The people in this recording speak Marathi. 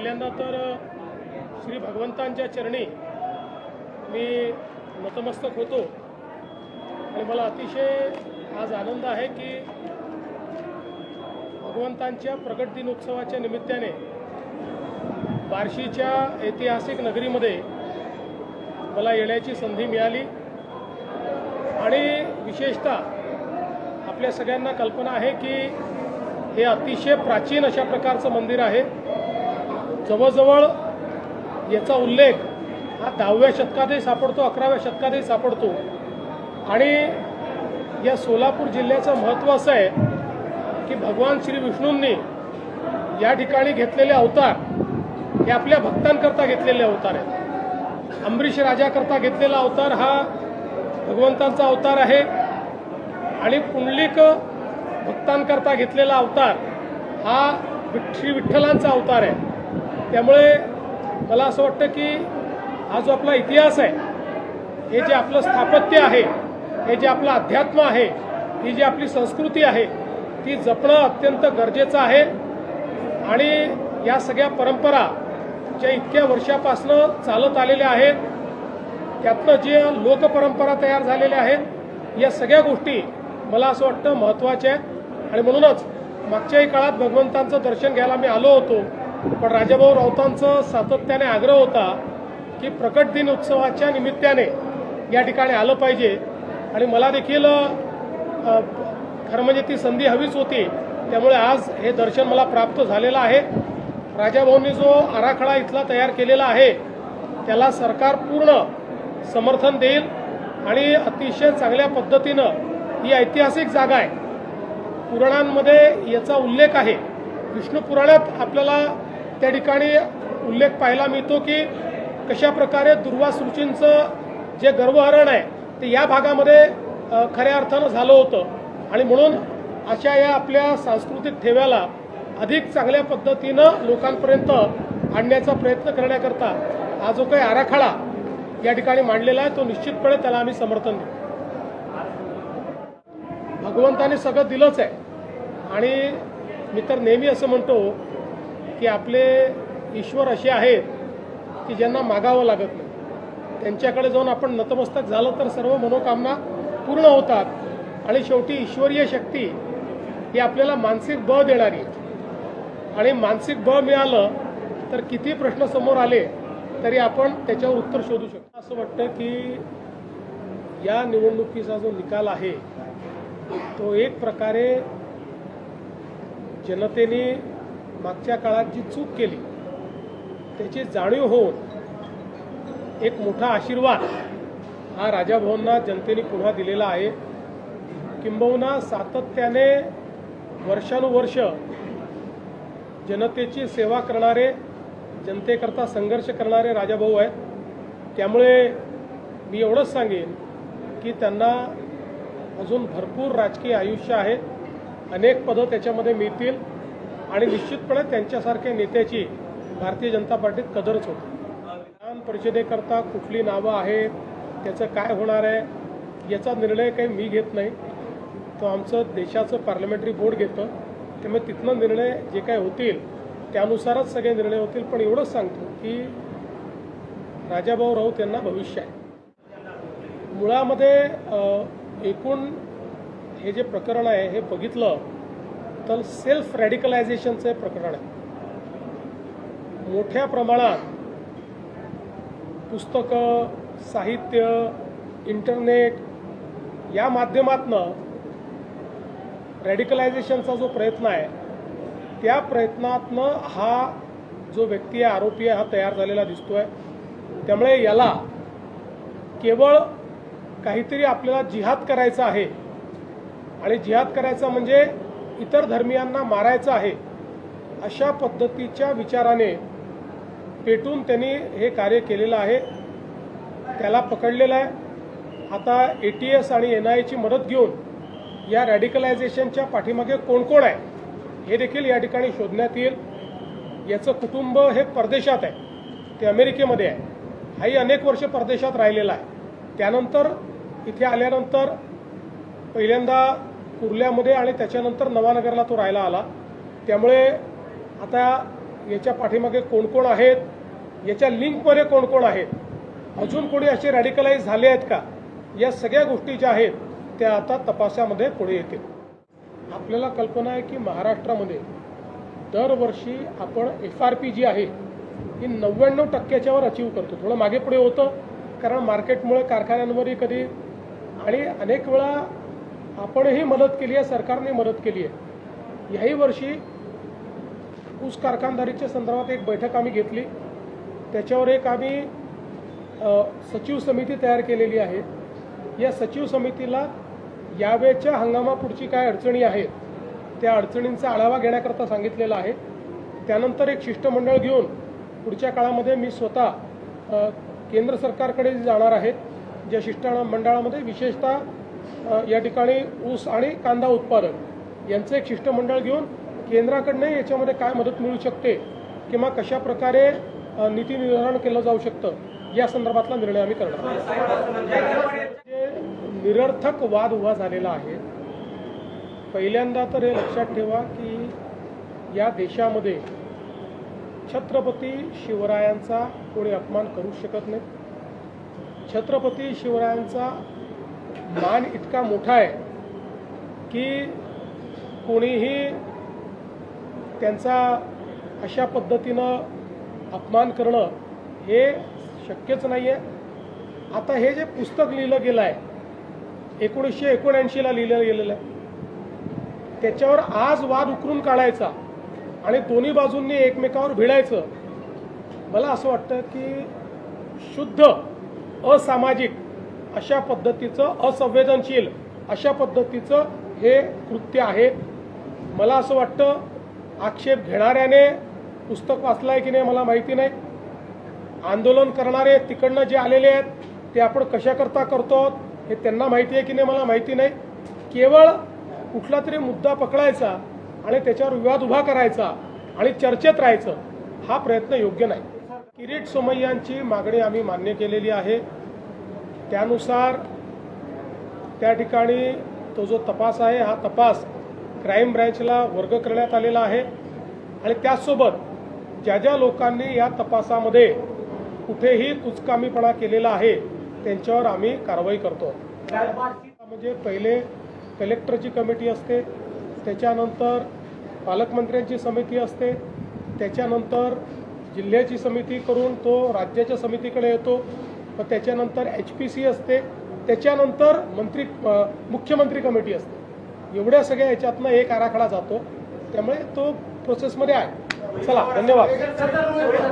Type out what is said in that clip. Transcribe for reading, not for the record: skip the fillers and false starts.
पहिल्यांदा तर श्री भगवंतांच्या चरणी मी नतमस्तक होतो आणि मला अतिशय आज आनंद आहे की भगवंतांच्या प्रकट दिनोत्सवाच्या निमित्ताने बार्शीच्या ऐतिहासिक नगरीमध्ये मला येण्याची संधी मिळाली आणि विशेषतः आपल्या सगळ्यांना कल्पना आहे की हे अतिशय प्राचीन अशा प्रकारचं मंदिर आहे। जवळजवळ याचा उल्लेख हा 10व्या शतकातही सापडतो, 11व्या शतकातही सापडतो आणि या सोलापूर जिल्ह्याचं महत्त्व असं आहे की भगवान श्री विष्णूंनी या ठिकाणी घेतलेले अवतार हे आपल्या भक्तांकरता घेतलेले अवतार आहेत। अंबरीश राजाकरता घेतलेला अवतार हा भगवंतांचा अवतार आहे आणि पुंडलिक भक्तांकरता घेतलेला अवतार हा श्री विठ्ठलांचा अवतार आहे। त्यामुळे मला असं वाटतं की हा जो आपला इतिहास आहे, हे जे आपलं स्थापत्य आहे, हे जे आपलं अध्यात्म आहे, ही जी आपली संस्कृती आहे ती जपणं अत्यंत गरजेचं आहे आणि या सगळ्या परंपरा ज्या इतक्या वर्षापासून चालत आलेल्या आहेत त्यातनं जे लोकपरंपरा तयार झालेल्या आहेत या सगळ्या गोष्टी मला असं वाटतं महत्त्वाच्या आहेत आणि म्हणूनच मागच्याही काळात भगवंतांचं दर्शन घ्यायला मी आलो होतो, पण राजाभाऊ राऊतांचं सातत्याने आग्रह होता की प्रकट दिन उत्सवाच्या निमित्ताने या ठिकाणी आलं पाहिजे आणि मला देखील खरं म्हणजे ती संधी हवीच होती। त्यामुळे आज हे दर्शन मला प्राप्त झालेलं आहे। राजाभाऊंनी जो आराखडा इथला तयार केलेला आहे त्याला सरकार पूर्ण समर्थन देईल आणि अतिशय चांगल्या पद्धतीनं ही ऐतिहासिक जागा आहे। पुराणांमध्ये याचा उल्लेख आहे, विष्णू पुराणात आपल्याला त्या ठिकाणी उल्लेख पाहायला मिळतो की कशा प्रकारे दुर्वास ऋषींचं जे गर्भहरण आहे ते या भागामध्ये खऱ्या अर्थानं झालं होतं आणि म्हणून अशा या आपल्या सांस्कृतिक ठेव्याला अधिक चांगल्या पद्धतीनं लोकांपर्यंत आणण्याचा प्रयत्न करण्याकरता हा जो काही आराखडा या ठिकाणी मांडलेला आहे तो निश्चितपणे त्याला आम्ही समर्थन देऊ। भगवंताने सगळं दिलंच आहे आणि मी तर नेहमी असं म्हणतो की आपले ईश्वर असे आहेत की ज्यांना मागावं लागत नाही, त्यांच्याकडे जाऊन आपण नतमस्तक झालं तर सर्व मनोकामना पूर्ण होतात आणि शेवटी ईश्वरीय शक्ती ही आपल्याला मानसिक बळ देणारी आहे आणि मानसिक बळ मिळालं तर किती प्रश्न समोर आले तरी आपण त्याच्यावर उत्तर शोधू शकतो। असं वाटतं की या निवडणुकीचा जो निकाल आहे तो एक प्रकारे जनतेने मागच्या काळात जी चूक केली त्याची जाणीव होऊन एक मोठा आशीर्वाद हा राजाभाऊंना जनतेने पुन्हा दिलेला आहे। किंबहुना सातत्याने वर्षानुवर्ष जनतेची सेवा करणारे, जनतेकरता संघर्ष करणारे राजाभाऊ आहेत। त्यामुळे मी एवढंच सांगेन की त्यांना अजून भरपूर राजकीय आयुष्य आहे, अनेक पदं त्याच्यामध्ये मिळतील आणि निश्चितपणे त्यांच्यासारख्या नेत्याची भारतीय जनता पार्टीत कदरच होती। विधान परिषदेकरता कुठली नावं आहेत, त्याचं काय होणार आहे याचा निर्णय काही मी घेत नाही, तो आमचं देशाचं पार्लमेंटरी बोर्ड घेतं। त्यामुळे तिथनं निर्णय जे काय होतील त्यानुसारच सगळे निर्णय होतील। पण एवढंच सांगतो की राजाभाऊ राऊत यांना भविष्य आहे। मुळामध्ये एकूण हे जे प्रकरण आहे हे बघितलं तर सेल्फ रॅडिकलायझेशनचं हे प्रकरण आहे। मोठ्या प्रमाणात पुस्तकं, साहित्य, इंटरनेट या माध्यमातनं रॅडिकलायझेशनचा जो प्रयत्न आहे त्या प्रयत्नातनं हा जो व्यक्ती आहे, आरोपी आहे, हा तयार झालेला दिसतोय। त्यामुळे याला केवळ काहीतरी आपल्याला जिहाद करायचा आहे आणि जिहाद करायचा म्हणजे इतर धर्मियांना मारायचं आहे अशा पद्धतीच्या विचाराने पेटून त्यांनी हे कार्य केलेलं आहे। त्याला पकडलेलं आहे। आता ATS आणि NIAची मदत घेऊन या रॅडिकलायझेशनच्या पाठीमागे कोण कोण आहे हे देखील या ठिकाणी शोधण्यात येईल। याचं कुटुंब हे परदेशात आहे, ते अमेरिकेमध्ये आहे, हाही अनेक वर्ष परदेशात राहिलेला आहे। त्यानंतर इथे आल्यानंतर पहिल्यांदा कुर्ल्यामध्ये आणि त्याच्यानंतर नवानगरला तो राहायला आला। त्यामुळे आता याच्या पाठीमागे कोण कोण आहेत, याच्या लिंकमध्ये कोण कोण आहेत, अजून कोणी असे रॅडिकलाइज झाले आहेत का, या सगळ्या गोष्टी ज्या आहेत त्या आता तपासामध्ये पुढे येतील. आपल्याला कल्पना आहे की महाराष्ट्रामध्ये दरवर्षी आपण FRP जी आहे ही 99% वर अचीव करतो. थोडं मागे पुढे होतं कारण मार्केटमुळे कारखान्यांवरही कधी आणि अनेक वेळा आपणही मदत केली आहे, सरकारने मदत केली आहे. याही वर्षी ऊस कारखानदारीच्या संदर्भात एक बैठक आम्ही घेतली. त्याच्यावर एक आम्ही सचिव समिती तयार केलेली आहे. या सचिव समितीला यावेळच्या हंगामापुढची काय अडचणी आहेत त्या अडचणींचा आढावा घेण्याकरता सांगितलेला आहे. त्यानंतर एक शिष्टमंडळ घेऊन पुढच्या काळामध्ये मी स्वतः केंद्र सरकारकडे जाणार आहे. ज्या शिष्टमंडळामध्ये विशेषतः या ठिकाणी ऊस आणि कांदा उत्पादक यांचं एक शिष्टमंडळ घेऊन केंद्राकडनं याच्यामध्ये काय मदत मिळू शकते किंवा कशा प्रकारे नीती निर्धारण केलं जाऊ शकतं या संदर्भातला निर्णय आम्ही करणार. निरर्थक वाद उभा झालेला आहे. पहिल्यांदा तर हे लक्षात ठेवा की या देशामध्ये छत्रपती शिवरायांचा कोणी अपमान करू शकत नाही. छत्रपती शिवरायांचा मान इतका मोठा आहे की कोणीही त्यांचा अशा पद्धतीनं अपमान करणं हे शक्यच नाही आहे. आता हे जे पुस्तक लिहिलं गेलं आहे 1979ला लिहिलं गेलेलं आहे त्याच्यावर आज वाद उकरून काढायचा आणि दोन्ही बाजूंनी एकमेकावर भिडायचं, मला असं वाटतं की शुद्ध असामाजिक अशा पद्धतीचं, असंवेदनशील अशा पद्धतीचं हे कृत्य आहे. मला असं वाटतं आक्षेप घेणाऱ्याने पुस्तक वाचलं आहे की नाही मला माहिती नाही. आंदोलन करणारे तिकडनं जे आलेले आहेत ते आपण कशाकरता करतो हे त्यांना माहिती आहे की नाही मला माहिती नाही. केवळ कुठला तरी मुद्दा पकडायचा आणि त्याच्यावर विवाद उभा करायचा आणि चर्चेत राहायचं हा प्रयत्न योग्य नाही. किरीट सोमय्यांची मागणी आम्ही मान्य केलेली आहे. त्यानुसार त्या ठिकाणी तो जो तपास आहे हा तपास क्राईम ब्रँचला वर्ग करण्यात आलेला आहे आणि त्याचसोबत ज्या ज्या लोकांनी या तपासामध्ये कुठेही कुचकामीपणा केलेला आहे त्यांच्यावर आम्ही कारवाई करतो. म्हणजे पहिले कलेक्टरची कमिटी असते, त्याच्यानंतर पालकमंत्र्यांची समिती असते, त्याच्यानंतर जिल्ह्याची समिती करून तो राज्याच्या समितीकडे येतो, मग त्याच्यानंतर HPC असते, त्याच्यानंतर मुख्यमंत्री कमिटी असते. एवढ्या सगळ्या याच्यातनं एक आराखडा जातो त्यामुळे तो प्रोसेसमध्ये आहे. चला धन्यवाद.